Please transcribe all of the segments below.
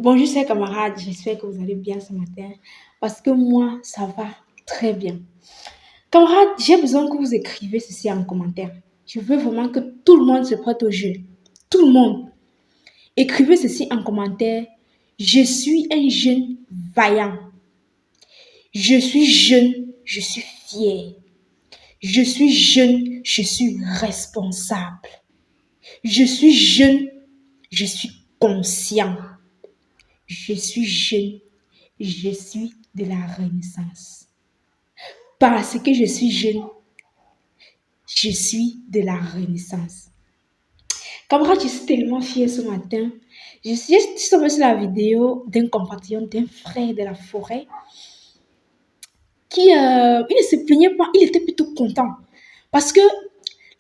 Bonjour chers camarades, j'espère que vous allez bien ce matin parce que moi, ça va très bien. Camarades, j'ai besoin que vous écrivez ceci en commentaire. Je veux vraiment que tout le monde se prête au jeu. Tout le monde. Écrivez ceci en commentaire. Je suis un jeune vaillant. Je suis jeune, je suis fier. Je suis jeune, je suis responsable. Je suis jeune, je suis conscient. Je suis jeune, je suis de la Renaissance. Parce que je suis jeune, je suis de la Renaissance. Camarade, je suis tellement fière ce matin. Je suis tombée sur la vidéo d'un compatriote, d'un frère de la forêt qui il ne se plaignait pas, il était plutôt content. Parce que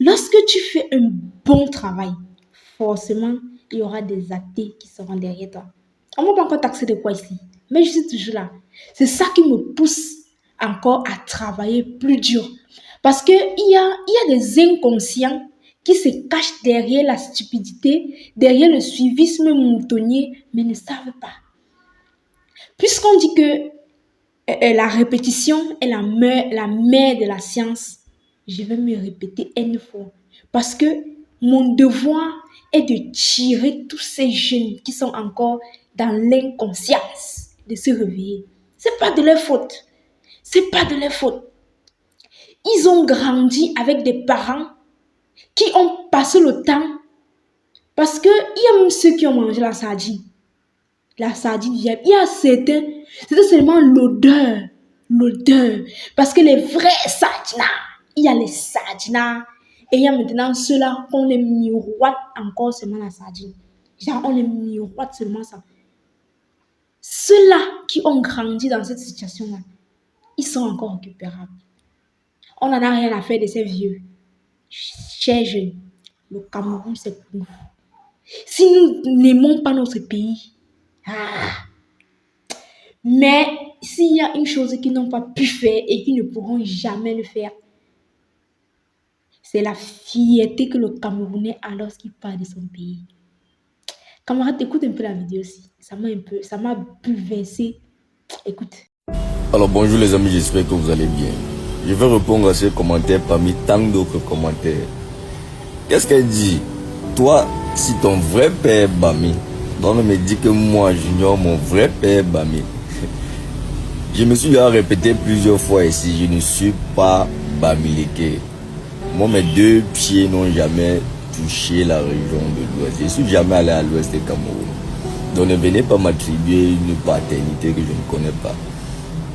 lorsque tu fais un bon travail, forcément, il y aura des athées qui seront derrière toi. On ne m'a pas encore taxé de quoi ici, mais je suis toujours là. C'est ça qui me pousse encore à travailler plus dur. Parce qu'il y a des inconscients qui se cachent derrière la stupidité, derrière le suivisme moutonnier, mais ne savent pas. Puisqu'on dit que la répétition est la mère de la science, je vais me répéter une fois. Parce que mon devoir est de tirer tous ces jeunes qui sont encore dans l'inconscience de se réveiller. C'est pas de leur faute. C'est pas de leur faute. Ils ont grandi avec des parents qui ont passé le temps. Parce qu'il y a même ceux qui ont mangé la sardine. La sardine vient. Il y a certains, c'était seulement l'odeur. L'odeur. Parce que les vrais sardinats, il y a les sardinats. Et il y a maintenant ceux-là qu'on les miroite encore seulement la sardine. Genre, on les miroite seulement ça. Ceux-là qui ont grandi dans cette situation-là, ils sont encore récupérables. On n'en a rien à faire de ces vieux. Chers jeunes, le Cameroun, c'est pour nous. Si nous n'aimons pas notre pays, mais s'il y a une chose qu'ils n'ont pas pu faire et qu'ils ne pourront jamais le faire, c'est la fierté que le Camerounais a lorsqu'il parle de son pays. Camarade, écoute un peu la vidéo aussi. Ça m'a bouleversé. Écoute. Alors bonjour les amis, j'espère que vous allez bien. Je vais répondre à ces commentaires parmi tant d'autres commentaires. Qu'est-ce qu'elle dit? Toi, si ton vrai père est Bami, donc on me dit que moi j'ignore mon vrai père Bami. Je me suis déjà répété plusieurs fois ici, je ne suis pas Bamileke. Moi mes deux pieds n'ont jamais touché la région de l'Ouest. Je ne suis jamais allé à l'Ouest du Cameroun. Donc ne venez pas m'attribuer une paternité que je ne connais pas.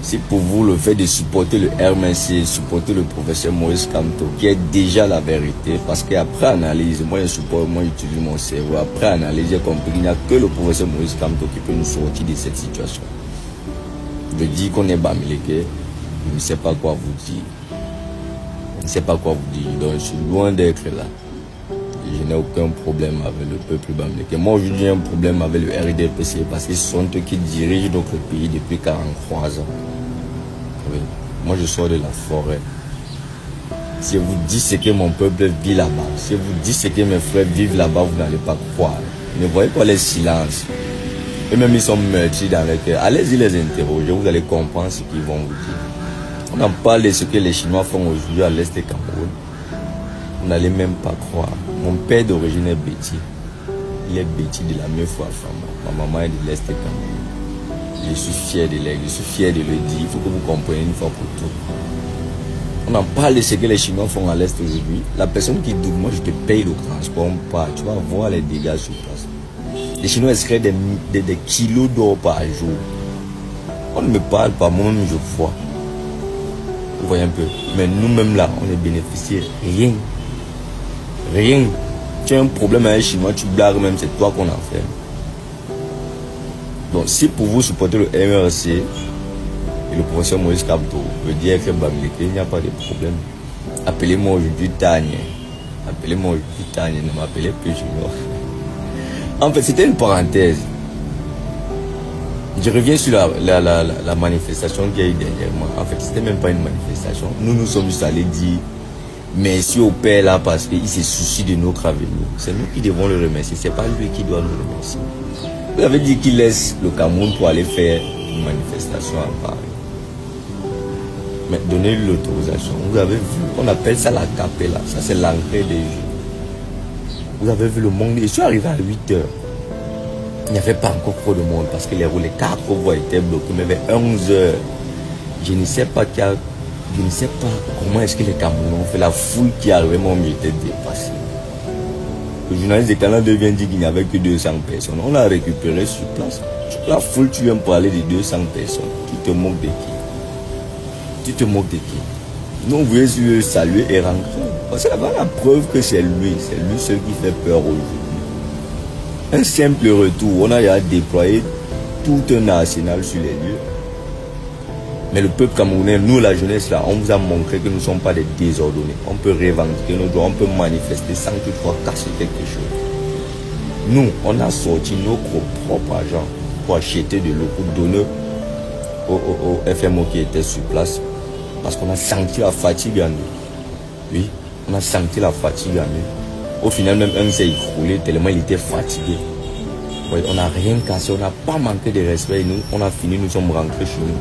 C'est pour vous le fait de supporter le RMC, supporter le professeur Maurice Kamto, qui est déjà la vérité. Parce qu'après analyse, moi je supporte, moi j'utilise mon cerveau. Après analyse, j'ai compris qu'il n'y a que le professeur Maurice Kamto qui peut nous sortir de cette situation. Je dis qu'on est Bamileke, je ne sais pas quoi vous dire. Je ne sais pas quoi vous dire. Donc je suis loin d'être là. Je n'ai aucun problème avec le peuple bamileke. Moi aujourd'hui j'ai un problème avec le RDPC parce que ce sont eux qui dirigent notre pays depuis 43 ans. Oui. Moi je sors de la forêt. Si je vous dis ce que mon peuple vit là-bas, si je vous dis ce que mes frères vivent là-bas, vous n'allez pas croire. Ne voyez pas les silences. Eux-mêmes ils sont meurtris dans leur cœur. Allez-y les interroger, vous allez comprendre ce qu'ils vont vous dire. On en parle de ce que les Chinois font aujourd'hui à l'est du Cameroun. Vous n'allez même pas croire. Mon père d'origine est Béti. Il est Béti de la Meufou Fama. Ma maman est de l'Est du Cameroun. Je suis fier de l'aigle, je suis fier de le dire. Il faut que vous compreniez une fois pour toutes. On en parle de ce que les Chinois font à l'Est aujourd'hui. La personne qui doute, moi je te paye le transport, pas. Tu vas voir les dégâts sur place. Les Chinois extraient des kilos d'or par jour. On ne me parle pas, moi-même je vois. Vous voyez un peu. Mais nous-mêmes là, on est bénéficiés rien. Rien. Tu as un problème avec les Chinois, tu blagues même, c'est toi qu'on a fait. Donc si pour vous supporter le MRC et le professeur Maurice Kamto veut dire que Bamileke, il n'y a pas de problème. Appelez-moi aujourd'hui Tanya. Appelez-moi aujourd'hui Tanya, ne m'appelez plus Junior. En fait, c'était une parenthèse. Je reviens sur la manifestation qu'il y a eu dernièrement. En fait, c'était même pas une manifestation. Nous sommes juste allés dire merci au père là parce qu'il se soucie de notre avenir. C'est nous qui devons le remercier. C'est pas lui qui doit nous remercier. Vous avez dit qu'il laisse le Cameroun pour aller faire une manifestation à Paris. Mais donnez-lui l'autorisation. Vous avez vu, on appelle ça la capella. Ça, c'est l'entrée des jeux. Vous avez vu le monde. Je suis arrivé à 8 heures. Il n'y avait pas encore trop de monde parce que les 4 voies étaient bloquées. Mais vers 11 heures, je ne sais pas comment est-ce que les Camerounais ont fait. La foule qui arrivait, mon était dépassée. Le journaliste de Canal 2 vient dire qu'il n'y avait que 200 personnes. On l'a récupéré sur place. La foule, tu viens parler de 200 personnes. Tu te moques de qui? Tu te moques de qui? Nous, on voulait le saluer et rentrer. Parce que là-bas, la preuve que c'est lui seul qui fait peur aujourd'hui. Un simple retour, on a déjà déployé tout un arsenal sur les lieux. Mais le peuple camerounais, nous la jeunesse là, on vous a montré que nous ne sommes pas des désordonnés. On peut revendiquer nos droits, on peut manifester sans toutefois casser quelque chose. Nous, on a sorti nos propres agents pour acheter de l'eau, pour donner au FMO qui était sur place. Parce qu'on a senti la fatigue en nous. Oui, on a senti la fatigue en nous. Au final, même un s'est écroulé tellement il était fatigué. Oui, on n'a rien cassé, on n'a pas manqué de respect. Nous, on a fini, nous sommes rentrés chez nous.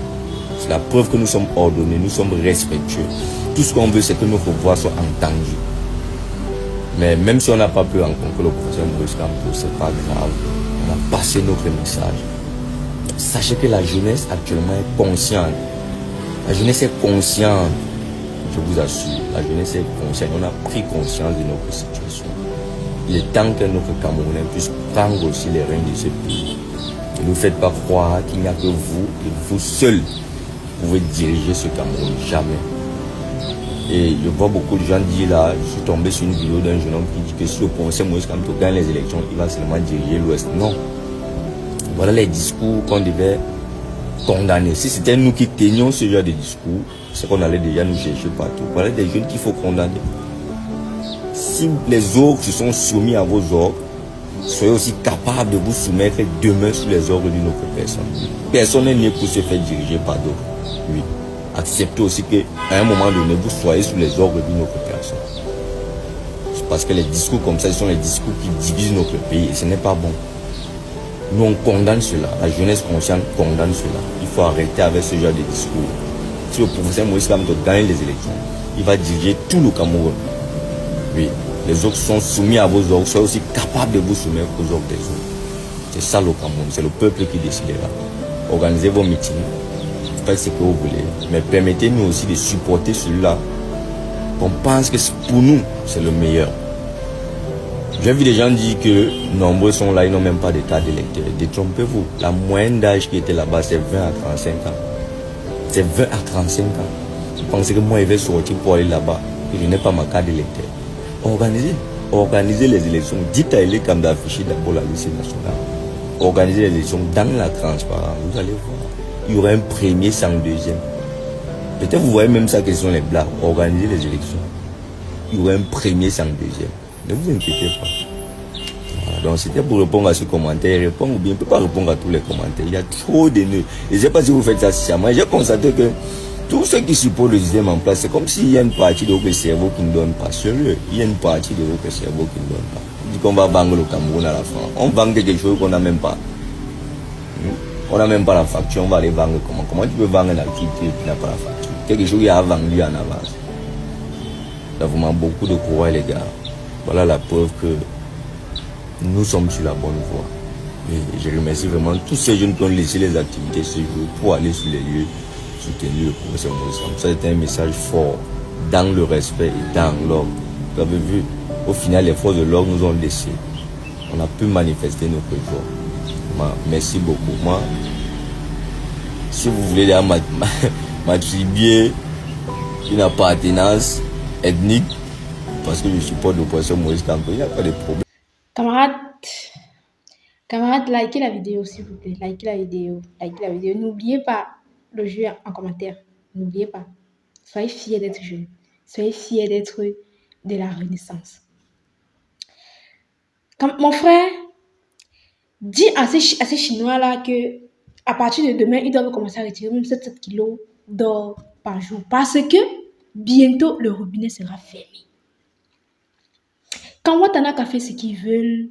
C'est la preuve que nous sommes ordonnés, nous sommes respectueux. Tout ce qu'on veut, c'est que nos voix soient entendues. Mais même si on n'a pas pu rencontrer le professeur Maurice Kamto, c'est pas grave. On a passé notre message. Sachez que la jeunesse actuellement est consciente. La jeunesse est consciente. Je vous assure, la jeunesse est consciente. On a pris conscience de notre situation. Il est temps que notre Camerounais puisse prendre aussi les rênes de ce pays. Ne nous faites pas croire qu'il n'y a que vous et vous seul pouvez diriger ce Cameroun, jamais. Et je vois beaucoup de gens dire là, je suis tombé sur une vidéo d'un jeune homme qui dit que si le professeur Maurice Kamto gagne les élections, il va seulement diriger l'Ouest. Non. Voilà les discours qu'on devait condamner. Si c'était nous qui tenions ce genre de discours, c'est qu'on allait déjà nous chercher partout. Voilà des jeunes qu'il faut condamner. Si les ordres se sont soumis à vos ordres, soyez aussi capables de vous soumettre demain sous les ordres d'une autre personne. Personne n'est né pour se faire diriger par d'autres. Oui. Acceptez aussi qu'à un moment donné, vous soyez sous les ordres d'une autre personne. C'est parce que les discours comme ça, ce sont les discours qui divisent notre pays et ce n'est pas bon. Nous, on condamne cela. La jeunesse consciente condamne cela. Il faut arrêter avec ce genre de discours. Si le professeur Maurice Kamto gagne les élections, il va diriger tout le Cameroun. Oui. Les autres sont soumis à vos ordres. Soyez aussi capables de vous soumettre aux ordres des autres. C'est ça le Cameroun. C'est le peuple qui décidera. Organisez vos meetings. Faites ce que vous voulez. Mais permettez-nous aussi de supporter celui-là. On pense que pour nous, c'est le meilleur. J'ai vu des gens dire que nombreux sont là, ils n'ont même pas de carte d'électeur. Détrompez-vous. La moyenne d'âge qui était là-bas, c'est 20 à 35 ans. C'est 20 à 35 ans. Vous pensez que moi, je vais sortir pour aller là-bas et je n'ai pas ma carte d'électeur. Organisez les élections. Dites à Elé comme d'afficher d'abord la liste nationale. Organisez les élections dans la transparence. Vous allez voir. Il y aura un premier sans deuxième. Peut-être vous voyez même ça que ce sont les blagues. Organisez les élections. Il y aura un premier sans deuxième. Ne vous inquiétez pas. Voilà, donc c'était pour répondre à ce commentaire. Répondre ou bien, on ne peut pas répondre à tous les commentaires. Il y a trop de nœuds. Et je ne sais pas si vous faites ça sciemment. J'ai constaté que tous ceux qui supportent le système en place, c'est comme s'il y a une partie de votre cerveau qui ne donne pas. Sérieux, il y a une partie de votre cerveau qui ne donne pas. On dit qu'on va vendre le Cameroun à la fin. On vend quelque chose qu'on n'a même pas. On n'a même pas la facture, on va aller vendre comment? Comment tu peux vendre une activité qui n'a pas la facture? Quelque chose qui a vendu en avance. Il y a vraiment beaucoup de courage, les gars. Voilà la preuve que nous sommes sur la bonne voie. Et je remercie vraiment tous ces jeunes qui ont laissé les activités ce jour pour aller sur les lieux, soutenir le professeur Maurice Kamto. Ça c'était un message fort, dans le respect et dans l'ordre. Vous avez vu, au final, les forces de l'ordre nous ont laissé. On a pu manifester notre joie. Merci beaucoup. Moi, si vous voulez m'attribuer une appartenance ethnique, parce que je supporte le professeur Maurice Kamto, il n'y a pas de problème. Camarades, likez la vidéo s'il vous plaît. Likez la vidéo. N'oubliez pas le jeu en commentaire. N'oubliez pas. Soyez fiers d'être jeunes. Soyez fiers d'être de la Renaissance. Comme mon frère dit à ces Chinois-là que à partir de demain, ils doivent commencer à retirer même 7 kilos d'or par jour. Parce que bientôt, le robinet sera fermé. Quand Ouattara a fait ce qu'il veut,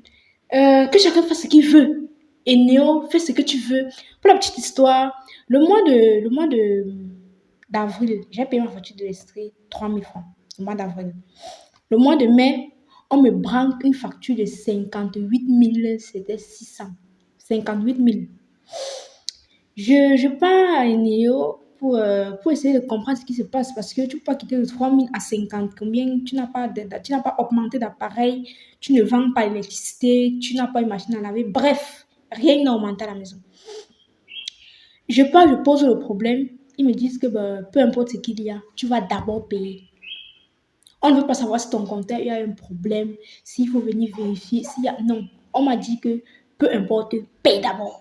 que chacun fasse ce qu'il veut. Et Néo, fais ce que tu veux. Pour la petite histoire, le mois d'avril, j'ai payé ma facture de l'Estrie 3000 francs. Le mois d'avril. Le mois de mai, on me branque une facture de 58 000, c'était 600. 58 000. Je pars à Néo pour essayer de comprendre ce qui se passe parce que tu ne peux pas quitter de 3 000 à 50. Combien tu n'as pas, tu n'as pas augmenté d'appareil, tu ne vends pas l'électricité, tu n'as pas une machine à laver. Bref, rien n'a augmenté à la maison. Je pars, je pose le problème. Ils me disent que peu importe ce qu'il y a, tu vas d'abord payer. On ne veut pas savoir si ton compteur il y a un problème, s'il faut venir vérifier, s'il y a... Non, on m'a dit que peu importe, paye d'abord.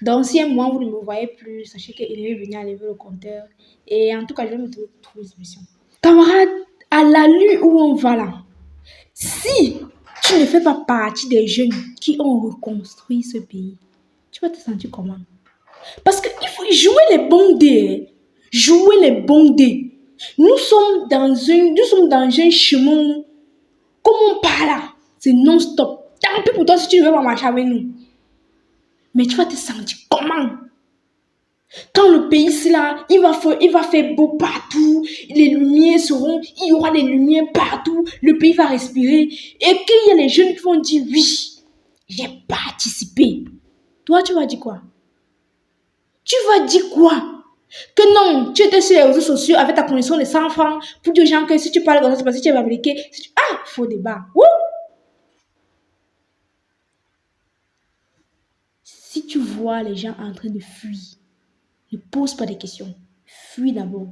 Dans 6 mois, vous ne me voyez plus. Sachez qu'il est venu enlever le compteur. Et en tout cas, je vais me trouver une solution. Camarade, à l'allure où on va là, si tu ne fais pas partie des jeunes qui ont reconstruit ce pays, tu vas te sentir comment? Parce qu'il faut jouer les bons dés. Jouer les bons dés. Nous sommes dans un chemin. Comme on part là, c'est non-stop. Tant pis pour toi si tu ne veux pas marcher avec nous. Mais tu vas te sentir comment? Quand le pays là, il va faire beau partout, les lumières seront, il y aura des lumières partout, le pays va respirer. Et qu'il y a les jeunes qui vont dire oui, j'ai participé. Toi, tu vas dire quoi? Tu vas dire quoi? Que non, tu étais sur les réseaux sociaux avec ta connexion de 100 francs pour dire aux gens que si tu parles comme ça, c'est parce que tu es fabriqué. Ah, faux débat. Ouh! Si tu vois les gens en train de fuir, ne pose pas de questions. Fuis d'abord.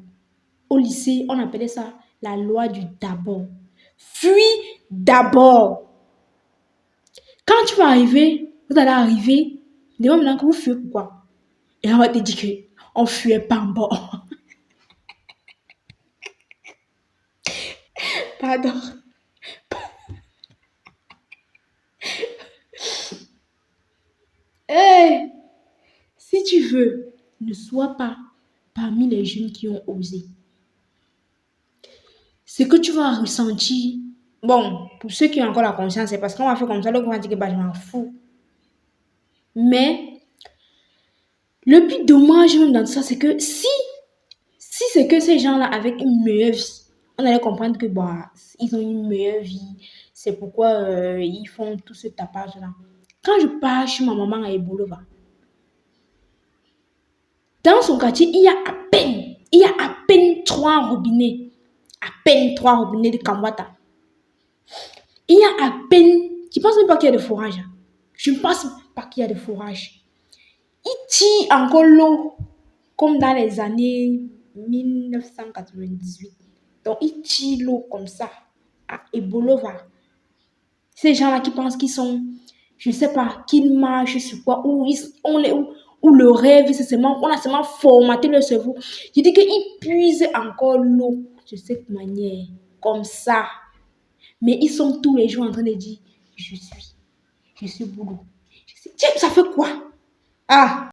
Au lycée, on appelait ça la loi du d'abord. Fuis d'abord. Quand tu vas arriver, vous allez arriver, demande maintenant que vous fuyez pourquoi. Et on va te dire qu'on ne fuyait pas en bord. Pardon. Hey, si tu veux, ne sois pas parmi les jeunes qui ont osé. Ce que tu vas ressentir, bon, pour ceux qui ont encore la conscience, c'est parce qu'on va faire comme ça, l'autre va dire que je m'en fous. Mais le plus dommage même dans ça, c'est que si c'est que ces gens-là avaient une meilleure vie, on allait comprendre que ils ont une meilleure vie, c'est pourquoi ils font tout ce tapage-là. Quand je pars chez ma maman à Ebolova, dans son quartier, il y a à peine 3 robinets. À peine 3 robinets de Kambata. Il y a à peine, je ne pense même pas qu'il y a de forage. Je ne pense pas qu'il y a de forage. Il tire encore l'eau comme dans les années 1998. Donc, il tire l'eau comme ça à Ebolova. Ces gens-là qui pensent qu'ils sont, je ne sais pas, qu'ils marchent sur quoi, ou le rêve, on a seulement formaté le cerveau. Je dis qu'ils puisent encore l'eau de cette manière, comme ça. Mais ils sont tous les jours en train de dire, je suis boulot. Ça fait quoi? Ah!